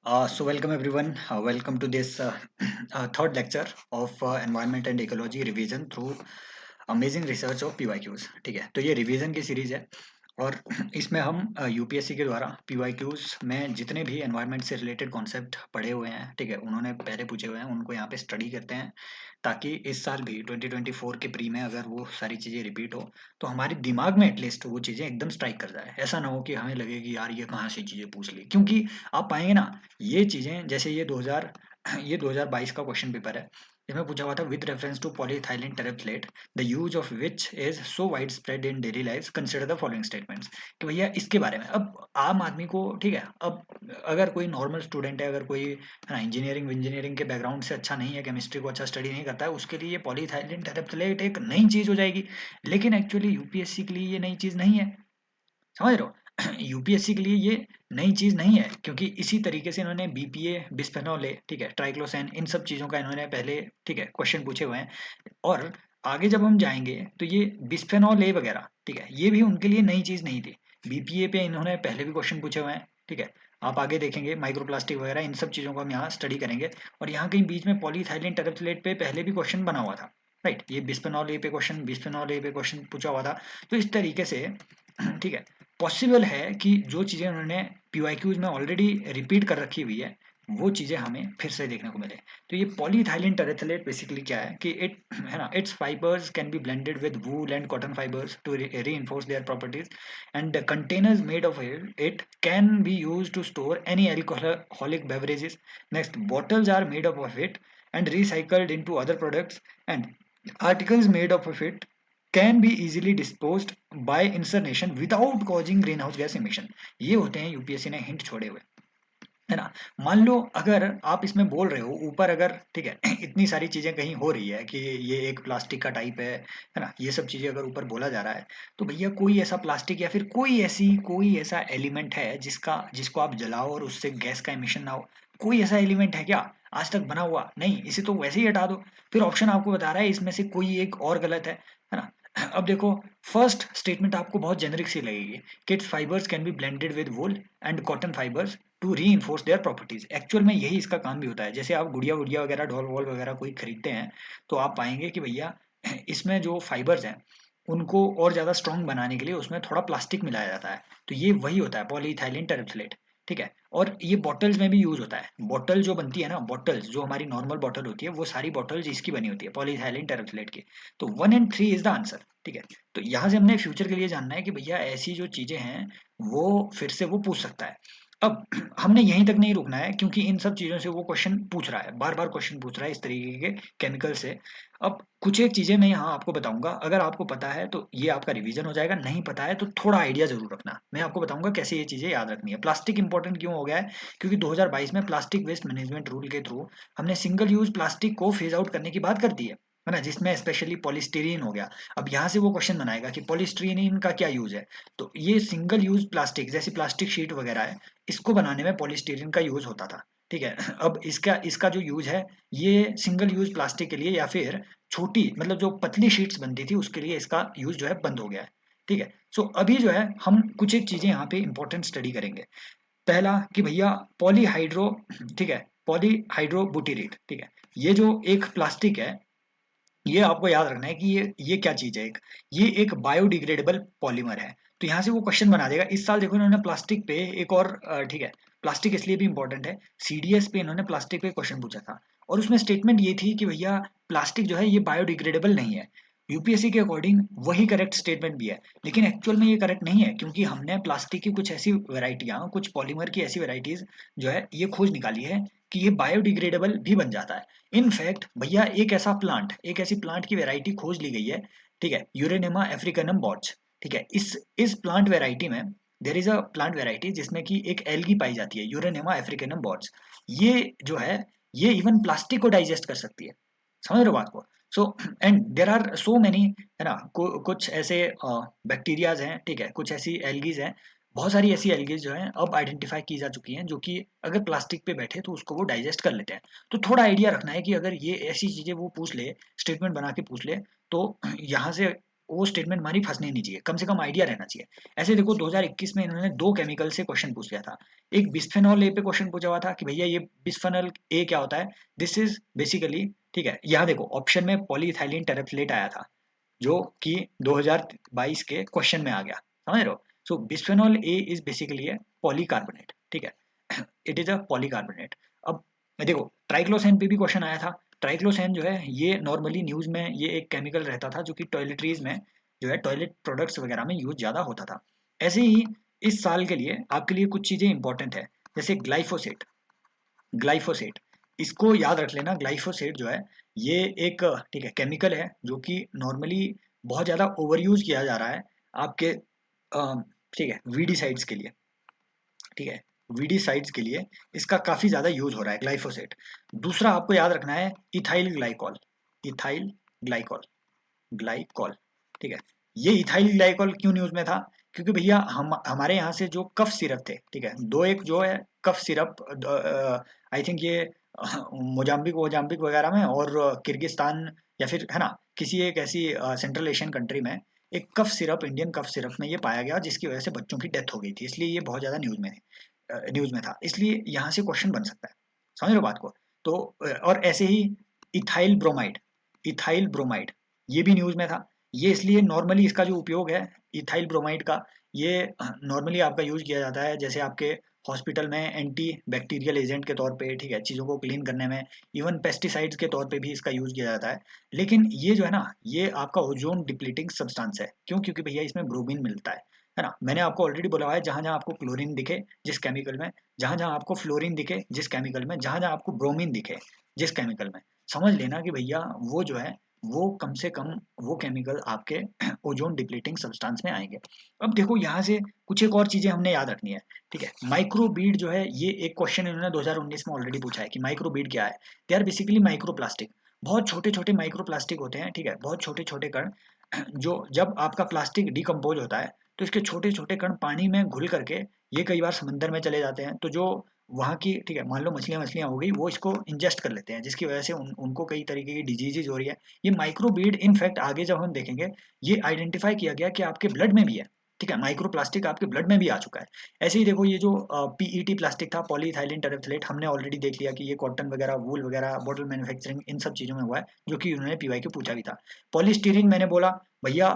So welcome everyone. Welcome to this third lecture of Environment and Ecology Revision through Amazing Research of PYQs. ठीक है, तो ये revision की series है और इसमें हम यूपीएससी के द्वारा पीवाईक्यूज में जितने भी एनवायरनमेंट से रिलेटेड कॉन्सेप्ट पढ़े हुए हैं, ठीक है, उन्होंने पहले पूछे हुए हैं, उनको यहाँ पे स्टडी करते हैं ताकि इस साल भी 2024 के प्री में अगर वो सारी चीज़ें रिपीट हो तो हमारे दिमाग में एटलीस्ट वो चीज़ें एकदम स्ट्राइक कर जाए। ऐसा ना हो कि हमें लगे कि यार ये कहाँ से चीज़ें पूछ ली, क्योंकि आप पाएंगे ना ये चीज़ें, जैसे ये 2022 का क्वेश्चन पेपर है। इसमें पूछा हुआ था with reference to polyethylene terephthalate the use of which is so wide spread in daily life consider the following statements. कि भैया इसके बारे में अब आम आदमी को, ठीक है, अब अगर कोई नॉर्मल स्टूडेंट है, अगर कोई है ना इंजीनियरिंग इंजीनियरिंग के बैकग्राउंड से अच्छा नहीं है, केमिस्ट्री को अच्छा स्टडी नहीं करता है, उसके लिए ये पॉलीथाइलिन टेरेफ्थलेट एक नई चीज हो जाएगी। लेकिन एक्चुअली यूपीएससी के लिए ये नई चीज नहीं है, समझ रहे हो। यूपीएससी के लिए ये नई चीज नहीं है, क्योंकि इसी तरीके से इन्होंने बीपीए, बिस्फेनॉल ए, ठीक है, ट्राइक्लोसैन, इन सब चीजों का इन्होंने पहले, ठीक है, क्वेश्चन पूछे हुए हैं। और आगे जब हम जाएंगे तो ये बिस्फेनॉल ए वगैरह, ठीक है, ये भी उनके लिए नई चीज नहीं थी। बीपीए पे इन्होंने पहले भी क्वेश्चन पूछे हुए हैं, ठीक है। आप आगे देखेंगे माइक्रोप्लास्टिक वगैरह, इन सब चीजों को हम यहाँ स्टडी करेंगे। और यहाँ कहीं बीच में पॉलीथाइलिन टेरेफ्थलेट पे पहले भी क्वेश्चन बना हुआ था, राइट। ये बिस्फेनॉल ए पे क्वेश्चन पूछा हुआ था। तो इस तरीके से ठीक है, पॉसिबल है कि जो चीज़ें उन्होंने पीवाईक्यूज में ऑलरेडी रिपीट कर रखी हुई है वो चीज़ें हमें फिर से देखने को मिले। तो ये पॉलीथाइलिन टेरेफ्थलेट बेसिकली क्या है कि इट है ना, it's fibres can be blended with wool and cotton fibres to reinforce their properties, and the containers made of it can be used to store any alcoholic beverages. Next, bottles are made up of it and recycled into other products, and articles made up of it can be easily disposed by incineration without causing greenhouse gas emission। ये होते हैं UPSC ने hint छोड़े हुए, है ना। मान लो अगर आप इसमें बोल रहे हो ऊपर, अगर ठीक है इतनी सारी चीजें कहीं हो रही है कि ये एक प्लास्टिक का टाइप है ना, ये सब चीजें अगर ऊपर बोला जा रहा है, तो भैया कोई ऐसा प्लास्टिक या फिर कोई ऐसा एलिमेंट है जिसको आप जलाओ और उससे गैस का एमिशन ना हो। कोई ऐसा एलिमेंट है क्या आज तक बना हुआ? नहीं, इसे तो वैसे ही हटा दो। फिर ऑप्शन आपको बता रहा है इसमें से कोई एक और गलत है ना। अब देखो, फर्स्ट स्टेटमेंट आपको बहुत जेनरिक सी लगेगी कि it's fibres can be blended with wool and cotton fibres to reinforce their properties. Actual में यही इसका काम भी होता है। जैसे आप गुड़िया वुड़िया वगैरह, डॉल वॉल वगैरह कोई खरीदते हैं, तो आप पाएंगे कि भैया इसमें जो फाइबर्स हैं उनको और ज़्यादा स्ट्रॉन्ग बनाने के लिए उसमें थोड़ा प्लास्टिक मिलाया जाता है। तो ये वही होता है पॉलीइथाइलिन टेरेफ्थलेट, ठीक है। और ये बॉटल्स में भी यूज होता है। बॉटल जो बनती है ना, बॉटल्स जो हमारी नॉर्मल बॉटल होती है, वो सारी बॉटल्स इसकी बनी होती है पॉलीइथाइलिन टेरेफ्थलेट की। तो 1 और 3 इज द आंसर, ठीक है। तो यहाँ से हमने फ्यूचर के लिए जानना है कि भैया ऐसी जो चीजें हैं वो फिर से वो पूछ सकता है। अब हमने यहीं तक नहीं रुकना है, क्योंकि इन सब चीजों से वो क्वेश्चन पूछ रहा है, बार बार क्वेश्चन पूछ रहा है इस तरीके के केमिकल से। अब कुछ एक चीजें मैं यहाँ आपको बताऊंगा, अगर आपको पता है तो ये आपका रिवीजन हो जाएगा, नहीं पता है तो थोड़ा आइडिया जरूर रखना। मैं आपको बताऊंगा कैसे ये चीजें याद रखनी है। प्लास्टिक इंपॉर्टेंट क्यों हो गया है? क्योंकि 2022 में प्लास्टिक वेस्ट मैनेजमेंट रूल के थ्रू हमने सिंगल यूज प्लास्टिक को फेज आउट करने की बात कर दी है ना, जिसमें स्पेशली पॉलीस्टीरीन हो गया। अब यहाँ से वो क्वेश्चन बनाएगा कि पॉलीस्टीरीन का क्या यूज है। तो ये सिंगल यूज प्लास्टिक, जैसे प्लास्टिक शीट वगैरह है, इसको बनाने में पॉलीस्टीरीन का यूज होता था, ठीक है। अब इसका इसका जो यूज है, ये सिंगल यूज प्लास्टिक के लिए या फिर छोटी, मतलब जो पतली शीट्स बनती थी उसके लिए इसका यूज जो है बंद हो गया है, ठीक है। सो अभी जो है हम कुछ एक चीजें यहाँ पे इंपॉर्टेंट स्टडी करेंगे। पहला कि भैया पॉलीहाइड्रो, ठीक है, पॉलीहाइड्रोबुटीरेट, ठीक है, ये जो एक प्लास्टिक है, ये आपको याद रखना है कि ये क्या चीज है। ये एक बायोडिग्रेडेबल पॉलीमर है। तो यहाँ से वो क्वेश्चन बना देगा। इस साल देखो इन्होंने प्लास्टिक पे एक और ठीक है, प्लास्टिक इसलिए भी इंपॉर्टेंट है, सीडीएस पे इन्होंने प्लास्टिक पे क्वेश्चन पूछा था और उसमें स्टेटमेंट ये थी कि भैया प्लास्टिक जो है ये बायोडिग्रेडेबल नहीं है। यूपीएससी के अकॉर्डिंग वही करेक्ट स्टेटमेंट भी है, लेकिन एक्चुअल में ये करेक्ट नहीं है, क्योंकि हमने प्लास्टिक की कुछ ऐसी वेराइटियां, कुछ पॉलीमर की ऐसी वेराइटीज जो है ये खोज निकाली है कि ये बायोडिग्रेडेबल भी बन जाता है। इनफैक्ट भैया एक ऐसी प्लांट की वैरायटी खोज ली गई है, ठीक है, यूरेनिमा अफ्रीकनम बॉर्च, ठीक है। इस प्लांट वैरायटी में there is a plant variety जिसमें कि एक एल्गी पाई जाती है, यूरेनिमा अफ्रीकनम बॉर्च। ये जो है ये इवन प्लास्टिक को डाइजेस्ट कर सकती है, समझ रहे हो बात को। So and there are so many, है ना, कुछ ऐसे बैक्टीरियाज हैं, ठीक है, कुछ ऐसी एल्गीज हैं, बहुत सारी ऐसी एल्गीज जो हैं अब आइडेंटिफाई की जा चुकी हैं, जो कि अगर प्लास्टिक पे बैठे तो उसको वो डाइजेस्ट कर लेते हैं। तो थोड़ा आइडिया रखना है कि अगर ये ऐसी चीजें वो पूछ ले, स्टेटमेंट बना के पूछ ले, तो यहाँ से वो स्टेटमेंट हमारी फंसनी नहीं चाहिए, कम से कम आइडिया रहना चाहिए। ऐसे देखो 2021 में इन्होंने 2 केमिकल से क्वेश्चन पूछ लिया था। एक बिस्फेनॉल ए पे क्वेश्चन पूछा हुआ था कि भैया ये बिस्फेनॉल ए क्या होता है? दिस इज बेसिकली, ठीक है, यहाँ देखो ऑप्शन में पॉलीइथाइलिन टेरेफ्थलेट आया था, जो कि 2022 के क्वेश्चन में आ गया, समझ रहे हो? So bisphenol A is basically a polycarbonate, ठीक है, इट इज अ पॉलीकार्बोनेट। अब देखो ट्राइक्लोसेन पे भी क्वेश्चन आया था। ट्राइक्लोसेन जो है ये नॉर्मली न्यूज में ये एक केमिकल रहता था जो कि टॉयलेटरीज में जो है टॉयलेट प्रोडक्ट्स वगैरह में यूज ज्यादा होता था। ऐसे ही इस साल के लिए आपके लिए कुछ चीजें इंपॉर्टेंट है, जैसे ग्लाइफोसेट। ग्लाइफोसेट इसको याद रख लेना। ग्लाइफोसेट जो है ये एक, ठीक है, केमिकल है जो कि नॉर्मली बहुत ज्यादा ओवर यूज किया जा रहा है आपके, ठीक है, वीडीसाइड्स के लिए, ठीक है, वीडीसाइड्स के लिए इसका काफी ज्यादा यूज हो रहा है ग्लाइफोसेट। दूसरा आपको याद रखना है ethyl glycol. Ethyl glycol, glycol, ठीक है। ये इथाइल ग्लाइकॉल क्यों न्यूज में था? क्योंकि भैया हम हमारे यहाँ से जो कफ सिरप थे, ठीक है, दो एक जो है कफ सिरप, आई थिंक ये मोजाम्बिक वोजाम्बिक वगैरह में और किर्गिस्तान या फिर है ना किसी एक ऐसी सेंट्रल एशियन कंट्री में एक cough syrup, Indian cough syrup में ये पाया गया जिसकी वजह से बच्चों की डेथ हो गई थी, इसलिए ये बहुत ज्यादा न्यूज में था, इसलिए यहाँ से क्वेश्चन बन सकता है। समझ लो बात को? तो और ऐसे ही इथाइल ब्रोमाइड, इथाइल ब्रोमाइड ये भी न्यूज में था। ये इसलिए नॉर्मली इसका जो उपयोग है इथाइल ब्रोमाइड का, ये नॉर्मली आपका यूज किया जाता है जैसे आपके हॉस्पिटल में एंटी बैक्टीरियल एजेंट के तौर पे, ठीक है, चीज़ों को क्लीन करने में, इवन पेस्टिसाइड्स के तौर पे भी इसका यूज किया जाता है। लेकिन ये जो है ना ये आपका ओजोन डिप्लीटिंग सब्सटेंस है। क्यों? क्योंकि भैया इसमें ब्रोमीन मिलता है ना। मैंने आपको ऑलरेडी बोला हुआ है जहां जहां आपको क्लोरीन दिखे जिस केमिकल में, जहां जहां आपको फ्लोरीन दिखे जिस केमिकल में, जहां जहां आपको ब्रोमीन दिखे जिस केमिकल में, समझ लेना कि भैया वो जो है वो कम से कम वो केमिकल आपके ओजोन डिप्लीटिंग सब्सटेंस में आएंगे। अब देखो यहाँ से कुछ एक और चीजें हमने याद रखनी है, ठीक है। माइक्रोबीड जो है ये एक क्वेश्चन इन्होंने 2019 में ऑलरेडी पूछा है कि माइक्रोबीड क्या है। दे आर बेसिकली माइक्रोप्लास्टिक, बहुत छोटे छोटे माइक्रोप्लास्टिक होते हैं, ठीक है, बहुत छोटे छोटे कण, जो जब आपका प्लास्टिक डिकम्पोज होता है तो इसके छोटे छोटे कण पानी में घुल करके ये कई बार समंदर में चले जाते हैं, तो जो वहाँ की, ठीक है, मान लो मछलियाँ मछलियाँ हो गई वो इसको इंजेस्ट कर लेते हैं जिसकी वजह से उनको कई तरीके की डिजीजेज हो रही है। ये माइक्रोबीड इनफैक्ट आगे जब हम देखेंगे ये आइडेंटिफाई किया गया कि आपके ब्लड में भी है, ठीक है, माइक्रोप्लास्टिक आपके ब्लड में भी आ चुका है। ऐसे ही देखो ये जो पीईटी प्लास्टिक था, पॉलीइथाइलिन टेरेफ्थलेट, हमने ऑलरेडी देख लिया कि ये कॉटन वगैरह, वूल वगैरह, बॉटल मैन्युफैक्चरिंग, इन सब चीजों में हुआ है, जो कि उन्होंने पीवाई के पूछा भी था। पॉलीस्टीरीन मैंने बोला भैया,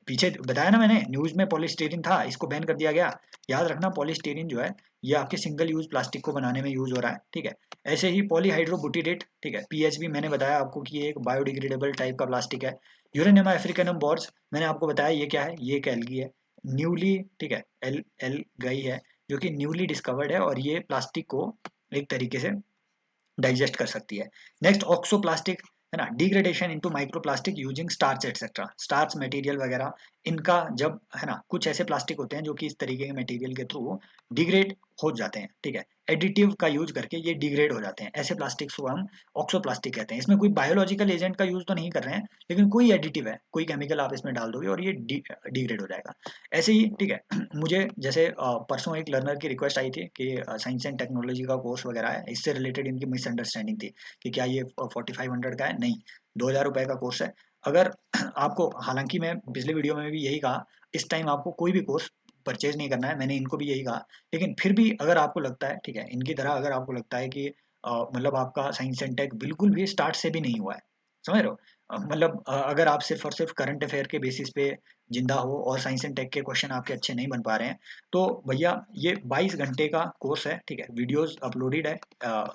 पीछे बताया ना मैंने, न्यूज में पॉलीस्टीरीन था, इसको बैन कर दिया गया। याद रखना पॉलीस्टीरीन जो है ये आपके सिंगल यूज प्लास्टिक को बनाने में यूज हो रहा है, ठीक है। ऐसे ही पॉलीहाइड्रोबुटिडेट, ठीक है, पीएचबी, मैंने बताया आपको कि ये एक बायोडिग्रेडेबल टाइप का प्लास्टिक है। यूरेनियम अफ्रीकनम बोर्स, मैंने आपको बताया ये क्या है, ये एक एल्गी है, न्यूली, ठीक है, एल एल गई है, जो कि न्यूली डिस्कवर्ड है और ये प्लास्टिक को एक तरीके से डाइजेस्ट कर सकती है। नेक्स्ट ऑक्सोप्लास्टिक, है ना, degradation into microplastic using starch etcetera, starch material वगैरह, इनका जब, है ना, कुछ ऐसे प्लास्टिक होते हैं जो कि इस तरीके के मटेरियल के थ्रू डिग्रेड हो जाते हैं, ठीक है, एडिटिव का यूज करके ये डिग्रेड हो जाते हैं, ऐसे प्लास्टिक्स को हम ऑक्सोप्लास्टिक कहते हैं। इसमें कोई बायोलॉजिकल एजेंट का यूज तो नहीं कर रहे हैं, लेकिन कोई एडिटिव है, कोई केमिकल आप इसमें डाल दोगे और ये डिग्रेड हो जाएगा। ऐसे ही, ठीक है, मुझे जैसे परसों एक लर्नर की रिक्वेस्ट आई थी कि साइंस एंड टेक्नोलॉजी का कोर्स वगैरह है, इससे रिलेटेड इनकी मिसअंडरस्टैंडिंग थी कि क्या ये 4500 का है, नहीं, 2000 रुपए का कोर्स है। अगर आपको, हालांकि मैं पिछले वीडियो में भी यही कहा, इस टाइम आपको कोई भी कोर्स परचेज नहीं करना है, मैंने इनको भी यही कहा, लेकिन फिर भी अगर आपको लगता है, ठीक है, इनकी तरह अगर आपको लगता है कि मतलब आपका साइंस एंड टेक बिल्कुल भी स्टार्ट से भी नहीं हुआ है, समझ रहे हो, मतलब अगर आप सिर्फ और सिर्फ करंट अफेयर के बेसिस पे जिंदा हो और साइंस एंड टेक के क्वेश्चन आपके अच्छे नहीं बन पा रहे हैं, तो भैया ये 22 घंटे का कोर्स है, ठीक है, वीडियोस अपलोडेड है,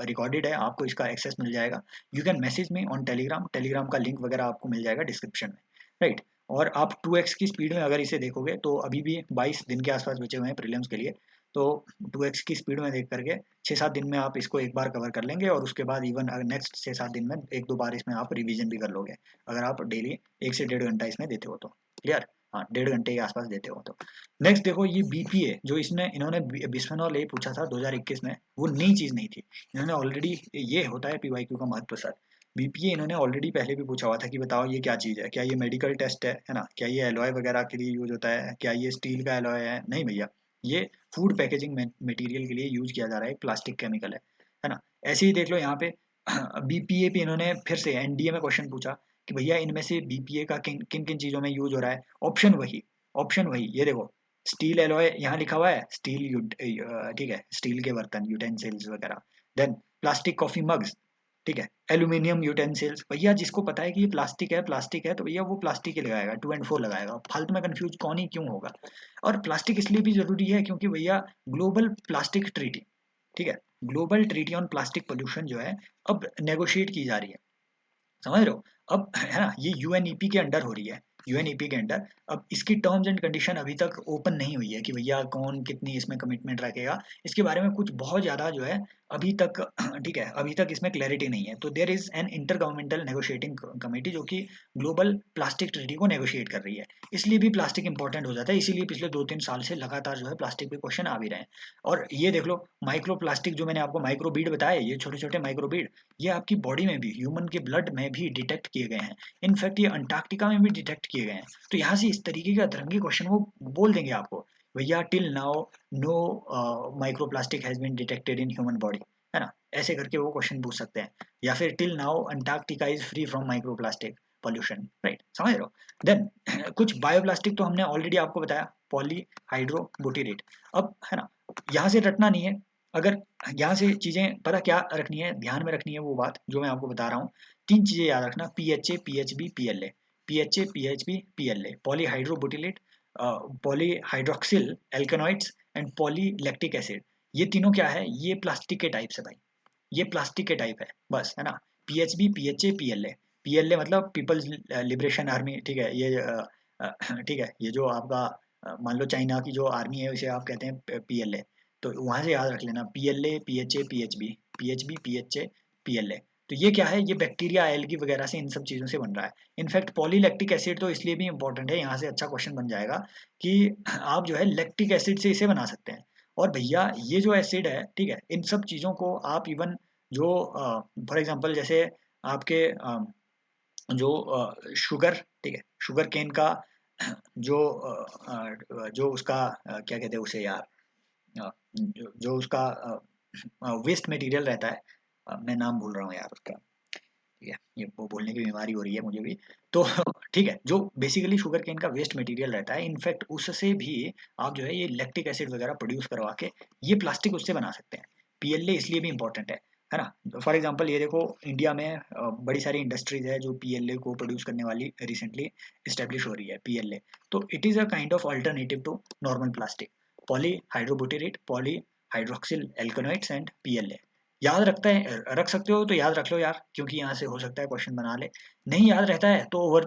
रिकॉर्डेड है, आपको इसका एक्सेस मिल जाएगा। You can message me on Telegram, Telegram का लिंक वगैरह आपको मिल जाएगा डिस्क्रिप्शन में, राइट। और आप 2x की स्पीड में अगर इसे देखोगे तो अभी भी 22 दिन के आसपास बचे हुए हैं प्रीलिम्स के लिए, तो 2x की स्पीड में देख करके 6-7 दिन में आप इसको एक बार कवर कर लेंगे और उसके बाद इवन नेक्स्ट 6-7 दिन में एक दो बार इसमें आप रिवीजन भी कर लोगे, अगर आप डेली 1 से 1.5 घंटा इसमें देते हो तो। क्लियर? हाँ, 1.5 घंटे के आसपास देते हो तो। नेक्स्ट देखो ये बीपीए जो इसने इन्होंने बिस्फेनॉल ए पूछा था 2021 में, वो नई चीज नहीं थी, इन्होंने ऑलरेडी, ये होता है पीवाईक्यू का महत्व सर, बीपीए इन्होंने ऑलरेडी पहले भी पूछा हुआ था कि बताओ ये क्या चीज है, क्या ये मेडिकल टेस्ट है ना, क्या ये एलॉय वगैरह के लिए यूज होता है, क्या ये स्टील का एलॉय है, नहीं भैया, ये फूड पैकेजिंग मटेरियल के लिए यूज किया जा रहा है, एक प्लास्टिक केमिकल है ना। ऐसे ही देख लो यहाँ पे बीपीए पे इन्होंने फिर से एनडीए में क्वेश्चन पूछा कि भैया इनमें से बीपीए का किन किन किन चीजों में यूज हो रहा है। ऑप्शन वही ये देखो, स्टील एलॉय यहाँ लिखा हुआ है, स्टील, ठीक है, स्टील के बर्तन यूटेंसिल्स वगैरह। देन प्लास्टिक कॉफी मग्स, ठीक है, एल्यूमिनियम यूटेंसिल्स। भैया जिसको पता है कि ये प्लास्टिक है तो भैया वो प्लास्टिक ही लगाएगा, 2 and 4 लगाएगा, फालतू में कंफ्यूज कौन ही क्यों होगा। और प्लास्टिक इसलिए भी जरूरी है क्योंकि भैया ग्लोबल प्लास्टिक ट्रीटी, ठीक है, global treaty on plastic pollution जो है अब नेगोशिएट की जा रही है, समझ रहे हो। अब है ना, ये यूएनईपी के अंडर हो रही है, यूएनईपी के अंडर। अब इसकी टर्म्स एंड कंडीशन अभी तक ओपन नहीं हुई है कि भैया कौन कितनी इसमें कमिटमेंट रखेगा, इसके बारे में कुछ बहुत ज्यादा जो है अभी तक ठीक है, अभी तक इसमें क्लैरिटी नहीं है। तो there is an inter governmental negotiating committee जो कि ग्लोबल प्लास्टिक ट्रीटी को नेगोशिएट कर रही है। इसलिए भी प्लास्टिक इंपॉर्टेंट हो जाता है, इसीलिए पिछले 2-3 साल से लगातार जो है प्लास्टिक पे क्वेश्चन आ भी रहे हैं। और ये देख लो, माइक्रो प्लास्टिक जो मैंने आपको माइक्रो बीड बताया, ये छोटे छोटे माइक्रो बीड, ये आपकी बॉडी में भी, ह्यूमन के ब्लड में भी डिटेक्ट किए गए हैं। इनफैक्ट ये अंटार्कटिका में भी डिटेक्ट किए गए हैं। तो यहाँ से इस तरीके के अतरंगी क्वेश्चन वो बोल देंगे आपको, भैया till now no micro plastic has been detected in human body, है ना, ऐसे करके वो क्वेश्चन पूछ सकते हैं। या फिर till now Antarctica is free from micro plastic pollution, right, समझ रहे हो। देन कुछ बायोप्लास्टिक तो हमने ऑलरेडी आपको बताया, पॉली हाइड्रोबुटिरेट। अब है ना, यहाँ से रटना नहीं है, अगर यहाँ से चीजें पता क्या रखनी है, ध्यान में रखनी है वो बात जो मैं आपको बता रहा हूँ। 3 चीजें याद रखना, PHA, PHB, PLA, PHA, PHB, PLA, polyhydroxybutyrate, polyhydroxyl alkanoids and polylactic acid. ये तीनों क्या है, ये प्लास्टिक के टाइप है भाई, ये प्लास्टिक के टाइप है बस, है ना। PHB, PHA, PLA. पीएलए मतलब पीपल्स लिबरेशन आर्मी, ठीक है, ये ठीक है, ये जो आपका मान लो चाइना की जो आर्मी है उसे आप कहते हैं पीएलए। तो वहां से याद रख लेना, PLA, PHA, PHB, PHB, PHA, PLA. तो ये क्या है, ये बैक्टीरिया, एल्गी वगैरह से, इन सब चीजों से बन रहा है। इनफैक्ट पॉलीलैक्टिक एसिड तो इसलिए भी इंपॉर्टेंट है, यहाँ से अच्छा क्वेश्चन बन जाएगा कि आप जो है लैक्टिक एसिड से इसे बना सकते हैं। और भैया ये जो एसिड है, ठीक है, इन सब चीजों को आप इवन जो फॉर एग्जांपल जैसे आपके जो शुगर, ठीक है, शुगर केन का जो जो उसका क्या कहते हैं उसे यार, जो उसका वेस्ट मटेरियल रहता है, मैं नाम भूल रहा हूँ यार उसका, ठीक है, ये वो बोलने की बीमारी हो रही है मुझे भी। तो ठीक है, जो बेसिकली शुगर केन का वेस्ट मटेरियल रहता है, इनफैक्ट उससे भी आप जो है ये लैक्टिक एसिड वगैरह प्रोड्यूस करवा के ये प्लास्टिक उससे बना सकते हैं। पीएलए इसलिए भी इंपॉर्टेंट है ना। फॉर एग्जांपल ये देखो, इंडिया में बड़ी सारी इंडस्ट्रीज है जो पीएलए को प्रोड्यूस करने वाली, रिसेंटली इस्टेब्लिश हो रही है पीएलए। तो it is a kind of alternative to normal plastic, poly hydrobutyrate, poly hydroxyl alkanoids and PLA. याद रखता है, रख सकते हो तो याद रख लो यार, क्योंकि यहाँ से हो सकता है क्वेश्चन बना ले। नहीं याद रहता है तो ओवर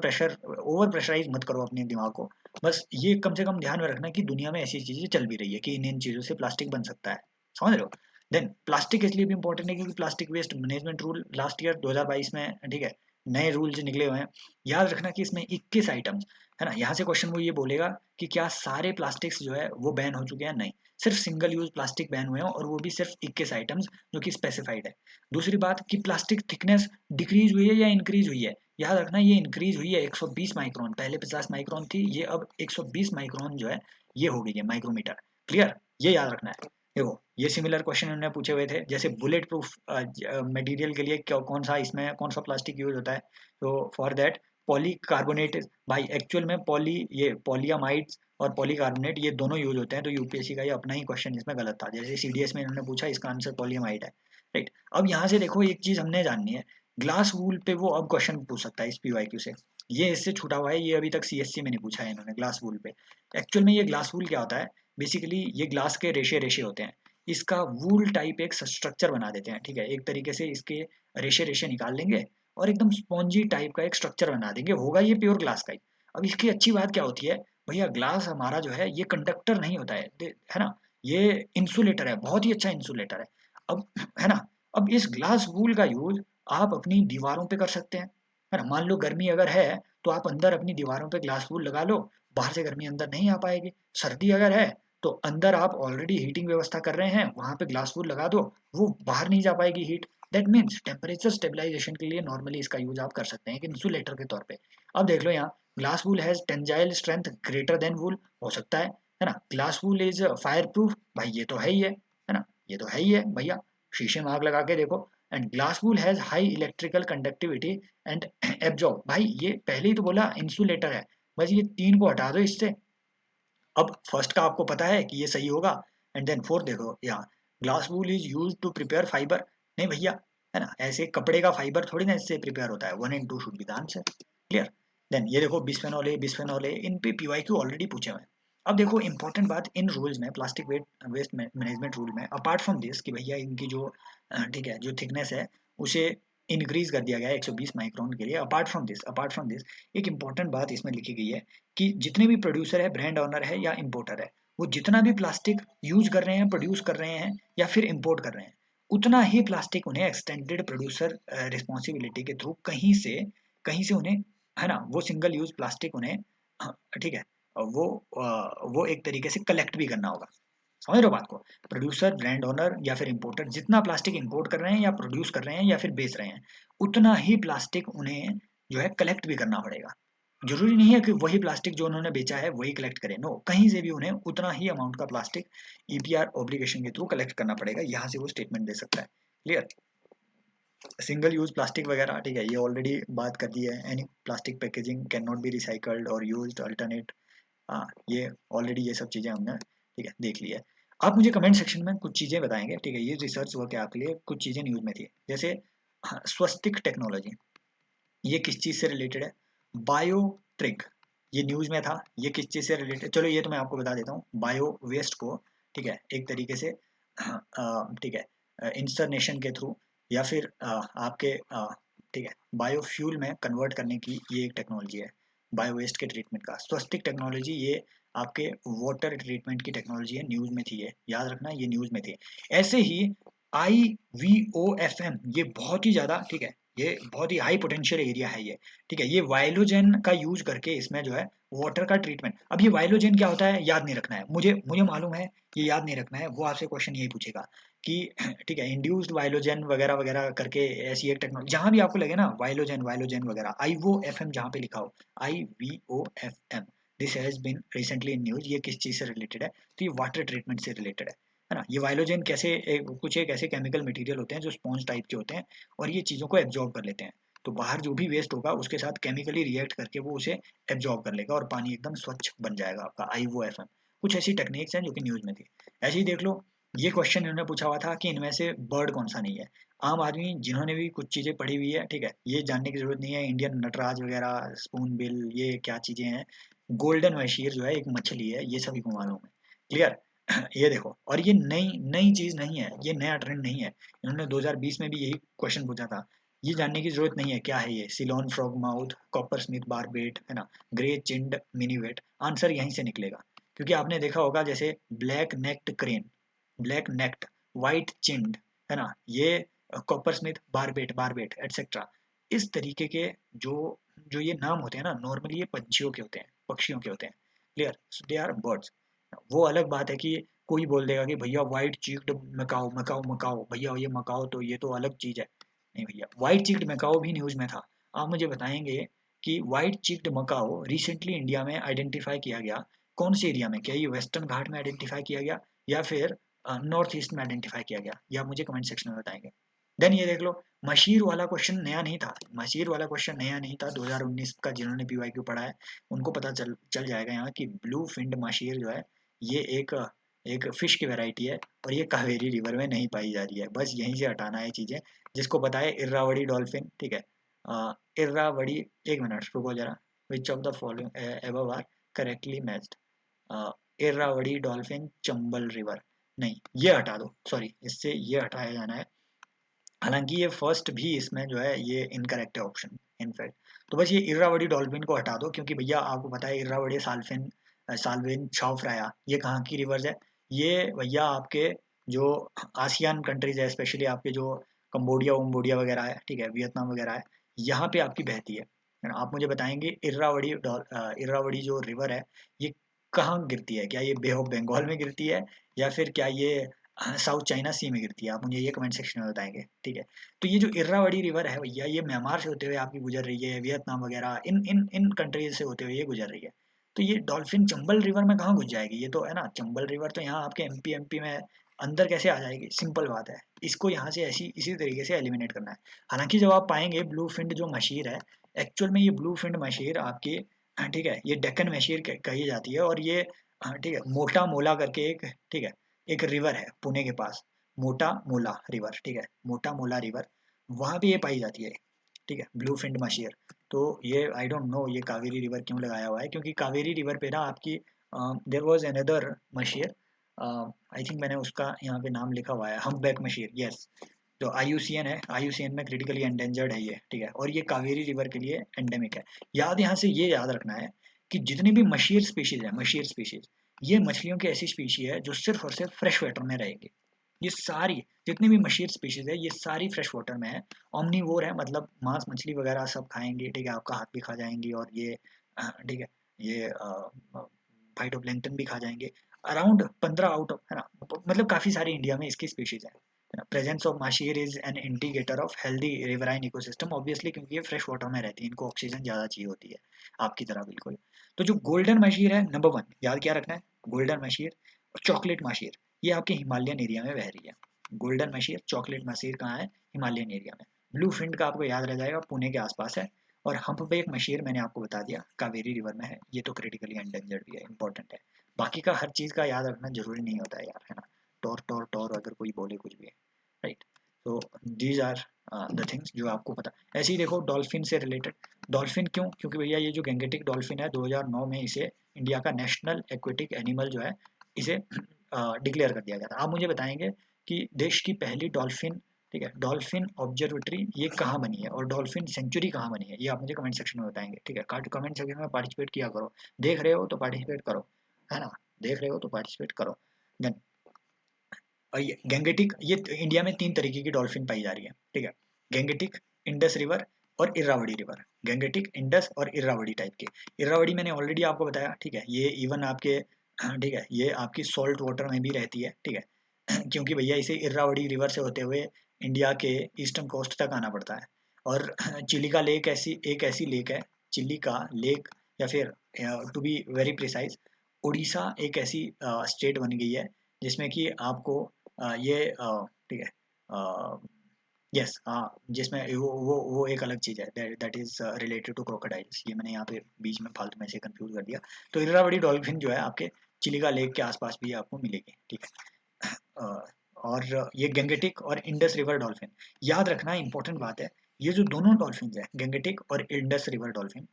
प्रेशराइज मत करो अपने दिमाग को। बस ये कम से कम ध्यान में रखना कि दुनिया में ऐसी चीजें चल भी रही है कि इन चीजों से प्लास्टिक बन सकता है, समझ रहे हो। देन प्लास्टिक इसलिए भी इंपॉर्टेंट है क्योंकि plastic waste management rule last year 2022 में, ठीक है, नए रूल्स निकले हुए हैं। याद रखना कि इसमें 21 आइटम्स, है ना। यहाँ से क्वेश्चन वो ये बोलेगा कि क्या सारे प्लास्टिक्स जो है वो बैन हो चुके हैं, नहीं, सिर्फ सिंगल यूज प्लास्टिक बैन हुए हैं, और वो भी सिर्फ 21 आइटम्स जो कि स्पेसिफाइड है। दूसरी बात कि प्लास्टिक थिकनेस डिक्रीज हुई है या इंक्रीज हुई है, याद रखना ये इंक्रीज हुई है 120 माइक्रोन, पहले 50 माइक्रोन थी, ये अब 120 माइक्रोन जो है ये हो गई है माइक्रोमीटर। क्लियर, ये याद रखना है। देखो ये सिमिलर क्वेश्चन उन्होंने पूछे हुए थे, जैसे बुलेट प्रूफ मटेरियल के लिए कौन सा इसमें कौन सा प्लास्टिक यूज होता है। तो फॉर दैट पॉलीकार्बोनेट, भाई एक्चुअल में ये पॉलियामाइड्स और पॉलीकार्बोनेट ये दोनों यूज होते हैं। तो यूपीएससी का ये अपना ही क्वेश्चन इसमें गलत था, जैसे सीडीएस में इन्होंने पूछा, इसका आंसर पॉलियामाइड है, राइट। अब यहाँ से देखो एक चीज हमने जाननी है, ग्लास वूल पे वो अब क्वेश्चन पूछ सकता है इस पीवाईक्यू से, ये इससे छूटा हुआ है, ये अभी तक सीएससी में नहीं पूछा है इन्होंने ग्लास वूल पे। एक्चुअल में ये ग्लास वूल क्या होता है, बेसिकली ये ग्लास के रेशे रेशे होते हैं, इसका वूल टाइप एक स्ट्रक्चर बना देते हैं, ठीक है, एक तरीके से इसके रेशे रेशे निकाल लेंगे और एकदम स्पॉन्जी टाइप का एक स्ट्रक्चर बना देंगे, होगा ये प्योर ग्लास का ही। अब इसकी अच्छी बात क्या होती है, भैया ग्लास हमारा जो है ये कंडक्टर नहीं होता है ना, ये इंसुलेटर है, बहुत ही अच्छा इंसुलेटर है। अब है ना, अब इस ग्लास वूल का यूज आप अपनी दीवारों पे कर सकते हैं, है ना। मान लो गर्मी अगर है तो आप अंदर अपनी दीवारों पे ग्लास वूल लगा लो, बाहर से गर्मी अंदर नहीं आ पाएगी। सर्दी अगर है तो अंदर आप ऑलरेडी हीटिंग व्यवस्था कर रहे हैं, वहां पे ग्लास वूल लगा दो, वो बाहर नहीं जा पाएगी heat. That means temperature stabilisation के लिए नॉर्मली इसका यूज आप कर सकते हैं एक इंसुलेटर के तौर पे। अब देख लो यहाँ, glass wool has tensile strength greater than wool, हो सकता है ना। Glass wool is fire proof, भाई ये तो है ही है ना, ये तो है ही है भैया, शीशे में आग लगा के देखो, and glass wool has high electrical conductivity and absorb. भाई ये पहले ही तो बोला इंसुलेटर है, बस ये 3 को हटा दो इससे। अब फर्स्ट का आपको पता है कि ये सही होगा, एंड देन फोर्थ देखो यहाँ, glass wool is use to prepare fibre. नहीं भैया, है ना, ऐसे कपड़े का फाइबर थोड़ी ना इससे प्रिपेयर होता है। 1 and 2 should be the answer. Clear. Then ये देखो बिस्फेनॉल ए इन पे पीवाईक्यू ऑलरेडी पूछे हुए हैं। अब देखो इंपॉर्टेंट बात इन रूल्स में, प्लास्टिक वेस्ट मैनेजमेंट रूल में, अपार्ट फ्रॉम दिस कि भैया इनकी जो ठीक है जो थिकनेस है उसे इंक्रीज कर दिया गया है 120 माइक्रोन के लिए। अपार्ट फ्रॉम दिस एक इंपॉर्टेंट बात इसमें लिखी गई है कि जितने भी प्रोड्यूसर है, ब्रांड ओनर है या इंपोर्टर है, वो जितना भी प्लास्टिक यूज कर रहे हैं, प्रोड्यूस कर रहे हैं या फिर इंपोर्ट कर रहे हैं, उतना ही प्लास्टिक उन्हें एक्सटेंडेड प्रोड्यूसर रिस्पॉन्सिबिलिटी के थ्रू कहीं से उन्हें, है ना, वो सिंगल यूज प्लास्टिक उन्हें ठीक है वो एक तरीके से कलेक्ट भी करना होगा। समझ रहे हो बात को? प्रोड्यूसर, ब्रांड ओनर या फिर इंपोर्टर जितना प्लास्टिक इंपोर्ट कर रहे हैं या प्रोड्यूस कर रहे हैं या फिर बेच रहे हैं, उतना ही प्लास्टिक उन्हें जो है कलेक्ट भी करना पड़ेगा। जरूरी नहीं है कि वही प्लास्टिक जो उन्होंने बेचा है वही कलेक्ट करें, नो, कहीं से भी उन्हें उतना ही अमाउंट का प्लास्टिक ईपीआर ऑब्लिगेशन के थ्रू कलेक्ट करना पड़ेगा। यहाँ से वो स्टेटमेंट दे सकता है। क्लियर। सिंगल यूज प्लास्टिक वगैरह ठीक है, ये ऑलरेडी बात कर दी है। Any plastic packaging can not be recycled और यूज्ड अल्टरनेट, हाँ ये ऑलरेडी ये सब चीज़ें हमने ठीक है देख ली है। आप मुझे कमेंट सेक्शन में कुछ चीज़ें बताएंगे, ठीक है, ये रिसर्च वर्क है आपके लिए, कुछ चीज़ें न्यूज़ में थी जैसे हाँ, स्वस्तिक टेक्नोलॉजी, ये किस चीज़ से रिलेटेड है? बायोट्रिक, ये न्यूज़ में था, ये किस चीज़ से रिलेटेड? चलो ये तो मैं आपको बता देता हूँ। बायो वेस्ट को ठीक है एक तरीके से ठीक है इंसरनेशन के थ्रू या फिर आपके ठीक है बायोफ्यूल में कन्वर्ट करने की ये एक टेक्नोलॉजी है, बायो वेस्ट के ट्रीटमेंट का। स्वस्तिक टेक्नोलॉजी ये आपके वाटर ट्रीटमेंट की टेक्नोलॉजी है, न्यूज़ में थी, ये याद रखना, ये न्यूज़ में थी। ऐसे ही IVOFM, ये बहुत ही ज़्यादा ठीक है, ये बहुत ही हाई पोटेंशियल एरिया है ये, ठीक है, ये वाइलोजेन का यूज करके इसमें जो है वाटर का ट्रीटमेंट। अब ये वाइलोजेन क्या होता है याद नहीं रखना है, मुझे मुझे मालूम है ये याद नहीं रखना है, वो आपसे क्वेश्चन यही पूछेगा कि ठीक है इंड्यूस्ड वाइलोजेन वगैरह वगैरह करके ऐसी एक टेक्नोलॉजी, जहां भी आपको लगे ना वाइलोजेन वाइलोजेन वगैरह, IOFM जहां पे लिखा हो, IVOFM, this has been recently in news, ये किस चीज से रिलेटेड है? तो ये वाटर ट्रीटमेंट से रिलेटेड है ना। ये वाइलोजेन कैसे कुछ एक ऐसे केमिकल मटेरियल होते हैं जो स्पॉन्ज टाइप के होते हैं और ये चीज़ों को एब्जॉर्ब कर लेते हैं। तो बाहर जो भी वेस्ट होगा उसके साथ केमिकली रिएक्ट करके वो उसे एब्जॉर्ब कर लेगा और पानी एकदम स्वच्छ बन जाएगा आपका। IOFM कुछ ऐसी टेक्निक्स हैं जो कि न्यूज़ में थी। ऐसे ही देख लो, ये क्वेश्चन इन्होंने पूछा हुआ था कि इनमें से बर्ड कौन सा नहीं है। आम आदमी जिन्होंने भी कुछ चीज़ें पढ़ी हुई है ठीक है, ये जानने की जरूरत नहीं है, इंडियन नटराज वगैरह, स्पून बिल, ये क्या चीज़ें हैं, गोल्डन वशीर जो है एक मछली है, ये सभी को मालूम है। क्लियर। ये देखो, और ये नई नई चीज नहीं है, ये नया ट्रेंड नहीं है, इन्होंने 2020 में भी यही क्वेश्चन पूछा था। ये जानने की जरूरत नहीं है क्या है ये, Ceylon frogmouth, coppersmith barbet, है ना, ग्रे चिंड मिनीवेट, आंसर यहीं से निकलेगा। क्योंकि आपने देखा होगा जैसे black necked crane, black necked, white chinned, है ना, ये coppersmith barbet barbet etcetera, इस तरीके के जो जो ये नाम होते हैं ना, नॉर्मली ये पंछियों के होते हैं, पक्षियों के होते हैं। Clear, they are birds. वो अलग बात है कि कोई बोल देगा कि भैया व्हाइट चीक्ड मकाओ मकाओ मकाओ, भैया ये मकाओ तो ये तो अलग चीज है। नहीं भैया, व्हाइट चीक्ड मकाओ भी न्यूज में था। आप मुझे बताएंगे कि व्हाइट चीक्ड मकाओ रिसेंटली इंडिया में आइडेंटिफाई किया गया कौन से एरिया में? क्या ये वेस्टर्न घाट में आइडेंटिफाई किया गया या फिर नॉर्थ ईस्ट में आइडेंटिफाई किया गया? ये आप मुझे कमेंट सेक्शन में बताएंगे। देन ये देख लो, मशीर वाला क्वेश्चन नया नहीं था, मशीर वाला क्वेश्चन नया नहीं था, 2019 का जिन्होंने पीवाईक्यू पढ़ा है उनको पता चल चल जाएगा यहाँ कि ब्लू फिंड मशीर जो है ये एक एक फिश की वैरायटी है और ये कावेरी रिवर में नहीं पाई जा रही है। बस यहीं से हटाना है चीज़ें। जिसको पता है इर्रावड़ी डॉल्फिन, ठीक है, इर्रावड़ी, एक मिनट रुको जरा, which of the following above are correctly matched? Irrawaddy dolphin Chambal river, नहीं ये हटा दो, सॉरी इससे ये हटाया जाना है। हालांकि ये फर्स्ट भी इसमें जो है ये इनकरेक्ट है ऑप्शन इनफैक्ट। तो बस ये इर्रावडी डॉल्फिन को हटा दो, क्योंकि भैया आपको पता है इर्रावडी साल्फिन साल्विन छाउफ्राया ये कहाँ की रिवर्स है? ये भैया आपके जो आसियान कंट्रीज है, स्पेशली आपके जो कंबोडिया वम्बोडिया वगैरह है, ठीक है, वियतनाम वगैरह है, यहाँ पे आपकी बहती है। आप मुझे बताएंगे इर्रावडी जो रिवर है ये कहाँ गिरती है? क्या ये बे ऑफ बंगाल में गिरती है या फिर क्या ये साउथ चाइना सी में गिरती है? आप मुझे ये कमेंट सेक्शन में बताएंगे, ठीक है। तो ये जो इर्रावडी रिवर है भैया, ये म्यांमार से होते हुए आपकी गुजर रही है, वियतनाम वगैरह इन इन इन कंट्रीज से होते हुए ये गुजर रही है। तो ये डॉल्फिन चंबल रिवर में कहाँ घुस जाएगी? ये तो है ना, चंबल रिवर तो यहाँ आपके एमपी में अंदर कैसे आ जाएगी, सिंपल बात है, इसको यहाँ से ऐसी इसी तरीके से एलिमिनेट करना है। हालांकि जब आप पाएंगे ब्लू फिंड जो मशीर है, एक्चुअल में ये ब्लू फिंड मशीर आपकी ठीक है, ये डेक्कन मशीर कही जाती है, और ये ठीक है, मोटा मोला करके एक ठीक है एक रिवर है पुणे के पास, मोटा मोला रिवर, ठीक है, मोटा मोला रिवर, वहां पे ये पाई जाती है, ठीक है, ब्लू फिंड मशीर। तो ये आई डोंट नो ये कावेरी रिवर क्यों लगाया हुआ है, क्योंकि कावेरी रिवर पे ना आपकी there was another mahseer, I think मैंने उसका यहाँ पे नाम लिखा हुआ है, हम्पबैक मशीर, यस, जो आईयूसीएन है, आईयूसीएन में क्रिटिकली एंडेंजर्ड है ये, ठीक है, और ये कावेरी रिवर के लिए एंडेमिक है। याद यहाँ से ये याद रखना है कि जितनी भी मशीर स्पीशीज है, मशीर स्पीशीज, ये मछलियों की ऐसी स्पीशी है जो सिर्फ और सिर्फ फ्रेश वाटर में रहेगी। ये सारी जितनी भी मशीर स्पीशीज है, ये सारी फ्रेश वाटर में है, ऑमनीवोर है, मतलब मांस मछली वगैरह सब खाएंगी, ठीक है, आपका हाथ भी खा जाएंगी, और ये ठीक है, ये फाइटोप्लैंक्टन भी खा जाएंगे। अराउंड 15 आउट ऑफ, है ना, मतलब काफी सारी इंडिया में इसकी स्पीशीज है। Presence of mahseer is an indicator of healthy riverine ecosystem, obviously क्योंकि ये फ्रेश वाटर में रहती है, इनको ऑक्सीजन ज्यादा चाहिए होती है आपकी तरह, बिल्कुल। तो जो गोल्डन मशीर है, नंबर वन याद क्या रखना है, गोल्डन मशीर और चॉकलेट मशीर, ये आपके हिमालयन एरिया में बह रही है। गोल्डन मशीर, चॉकलेट मशीर कहाँ है, हिमालयन एरिया में। ब्लू फिंट का आपको याद रह जाएगा, पुणे के आसपास है। और हम्पबैक मशीर मैंने आपको बता दिया, कावेरी रिवर में है, ये तो क्रिटिकली एंडेंजर्ड भी है, इंपॉर्टेंट है। बाकी का हर चीज़ का याद रखना जरूरी नहीं होता है यार, है ना, टोर टोर टोर अगर कोई बोले कुछ भी है, राइट। तो दीज आर द थिंग्स जो आपको पता। ऐसे ही देखो डॉल्फिन से रिलेटेड, डॉल्फिन क्यों, क्योंकि भैया ये जो गैंगेटिक डॉल्फिन है, 2009 में इसे इंडिया का नेशनल एक्वेटिक एनिमल जो है, इसे डिक्लेयर कर दिया गया था। आप मुझे बताएंगे कि देश की पहली डॉल्फिन, ठीक है, डॉल्फिन ऑब्जर्वेटरी ये कहाँ बनी है, और डॉल्फिन सेंचुरी कहाँ बनी है, ये आप मुझे कमेंट सेक्शन में बताएंगे, ठीक है, कमेंट सेक्शन में पार्टिसिपेट किया करो, देख रहे हो तो पार्टिसिपेट करो, है ना, देख रहे हो तो पार्टिसिपेट करो। देन और ये गैंगेटिक, ये इंडिया में 3 तरीके की डॉल्फिन पाई जा रही है, ठीक है, गैंगेटिक, इंडस रिवर और इरावदी रिवर, गैंगेटिक, इंडस और इरावदी टाइप के। इरावदी मैंने ऑलरेडी आपको बताया, ठीक है, ये इवन आपके ठीक है, ये आपकी सॉल्ट वाटर में भी रहती है, ठीक है, क्योंकि भैया इसे इरावदी रिवर से होते हुए इंडिया के ईस्टर्न कोस्ट तक आना पड़ता है। और चिलिका लेक ऐसी एक ऐसी लेक है, चिलिका लेक, या फिर to be very precise, Orissa एक ऐसी स्टेट बन गई है जिसमें कि आपको ये ठीक है, यस, हाँ, जिसमें वो एक अलग चीज़ है, that is related to crocodiles, ये मैंने यहाँ पे बीच में फालतू में से कंफ्यूज कर दिया। तो इरावदी डॉल्फिन जो है आपके चिलिका लेक के आसपास भी आपको मिलेगी, ठीक है। और ये गैंगेटिक और इंडस रिवर डॉल्फिन, याद रखना इंपॉर्टेंट बात है, ये जो दोनों डॉल्फिन है, गैंगेटिक और इंडस रिवर डॉल्फिन,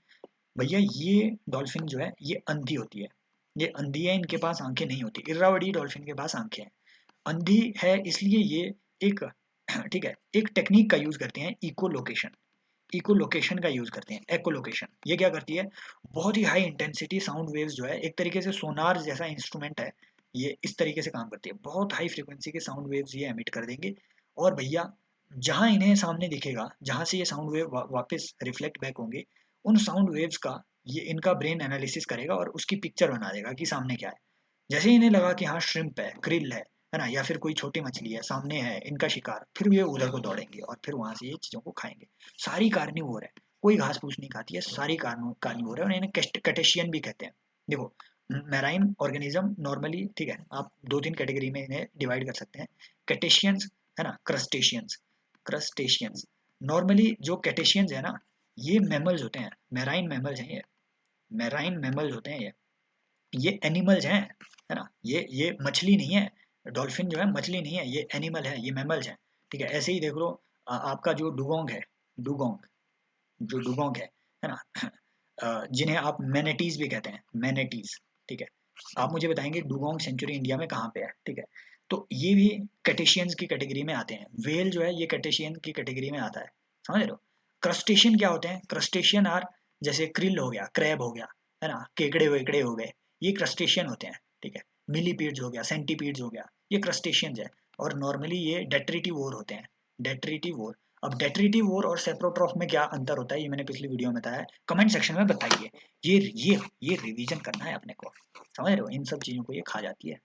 भैया ये डॉल्फिन जो है ये अंधी होती है, ये अंधी है, इनके पास आंखें नहीं होती। इरावदी डॉल्फिन के पास आंखें हैं। अंधी है इसलिए ये एक ठीक है, एक टेक्निक का यूज करते हैं, इको लोकेशन, इको लोकेशन का यूज करते हैं, एको लोकेशन। ये क्या करती है, बहुत ही हाई इंटेंसिटी साउंड वेव्स जो है, एक तरीके से सोनार जैसा इंस्ट्रूमेंट है, ये इस तरीके से काम करती है, बहुत हाई फ्रीक्वेंसी के साउंड वेव्स ये एमिट कर देंगे। और भैया जहां इन्हें सामने दिखेगा, जहां से ये साउंड वेव वापस रिफ्लेक्ट बैक होंगे, उन साउंड वेव्स का ये इनका ब्रेन एनालिसिस करेगा और उसकी पिक्चर बना देगा कि सामने क्या है। जैसे ही इन्हें लगा कि हाँ श्रिम्प है, क्रिल है ना, या फिर कोई छोटी मछली है, सामने है इनका शिकार, फिर ये उधर को दौड़ेंगे और फिर वहां से ये चीजों को खाएंगे। सारी कार्निवोर है, कोई घास फूस नहीं खाती है, सारी कार्निवोर है, और इन्हें कटेशियन भी कहते हैं। देखो मैराइन ऑर्गेनिज्म नॉर्मली, ठीक है, आप 2-3 कैटेगरी में इन्हें डिवाइड कर सकते हैं, कैटेशियंस, है ना, क्रस्टेशियंस, क्रस्टेशियंस। नॉर्मली जो कैटेशियंस है ना, ये मैमल्स होते हैं, मैराइन मैमल्स हैं ये, मैराइन मैमल्स होते हैं ये एनिमल्स हैं, है ना, ये मछली नहीं है, डॉल्फिन जो है मछली नहीं है, ये एनिमल है, ये मैमल्स हैं, ठीक है। ऐसे ही देख लो आपका जो डुगोंग है, डुगोंग, जो डुगोंग है ना, जिन्हें आप मैनेटीज भी कहते हैं, मैनेटीज, ठीक है। आप मुझे बताएंगे डुगोंग सेंचुरी इंडिया में कहाँ पे है, ठीक है। तो ये भी कैटेशियंस की कैटेगरी में आते हैं, वेल जो है ये कैटेशियन की कैटेगरी में आता है, समझ रहे हो। क्रस्टेशियन क्या होते हैं, क्रस्टेशियन आर, जैसे क्रिल हो गया, क्रैब हो गया, है ना, केकड़े वेकड़े हो गए, ये क्रस्टेशियन होते हैं, ठीक है। मिलीपीड्स हो गया, सेंटीपीड्स हो गया, ये क्रस्टेशियंस है। और नॉर्मली ये डेट्रिटिवोर होते हैं, डेट्रिटिवोर। अब डेट्रिटिव वोर और सेप्रोट्रॉफ में क्या अंतर होता है, ये मैंने पिछली वीडियो में बताया, कमेंट सेक्शन में बताइए। ये रिवीजन करना है अपने को, समझ रहे हो, इन सब चीजों को ये खा जाती है।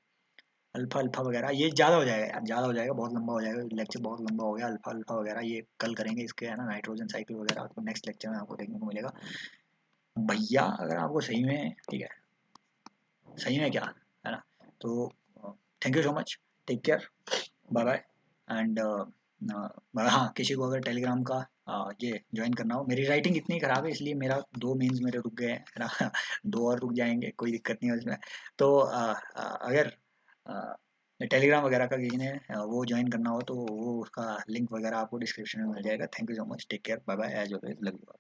अल्फा अल्फा वगैरह ये ज्यादा हो जाएगा यार, ज्यादा हो जाएगा, बहुत लंबा हो जाएगा, लेक्चर बहुत लंबा हो गया। अल्फा अल्फा वगैरह ये कल करेंगे, इसके है ना नाइट्रोजन साइकिल वगैरह आपको नेक्स्ट लेक्चर में आपको देखने को मिलेगा। भैया अगर आपको सही में, ठीक है, सही में क्या, है ना, तो thank you so much. Take care, bye bye. And हाँ, किसी को अगर टेलीग्राम का ये ज्वाइन करना हो, मेरी राइटिंग इतनी खराब है इसलिए मेरा 2 मेंस मेरे रुक गए हैं, है ना? 2 और रुक जाएँगे, कोई दिक्कत नहीं है उसमें। तो अगर टेलीग्राम वगैरह का किसी ने वो ज्वाइन करना हो तो वो उसका लिंक वगैरह आपको डिस्क्रिप्शन में मिल जाएगा। Thank you so much, take care, bye bye, as always love you all.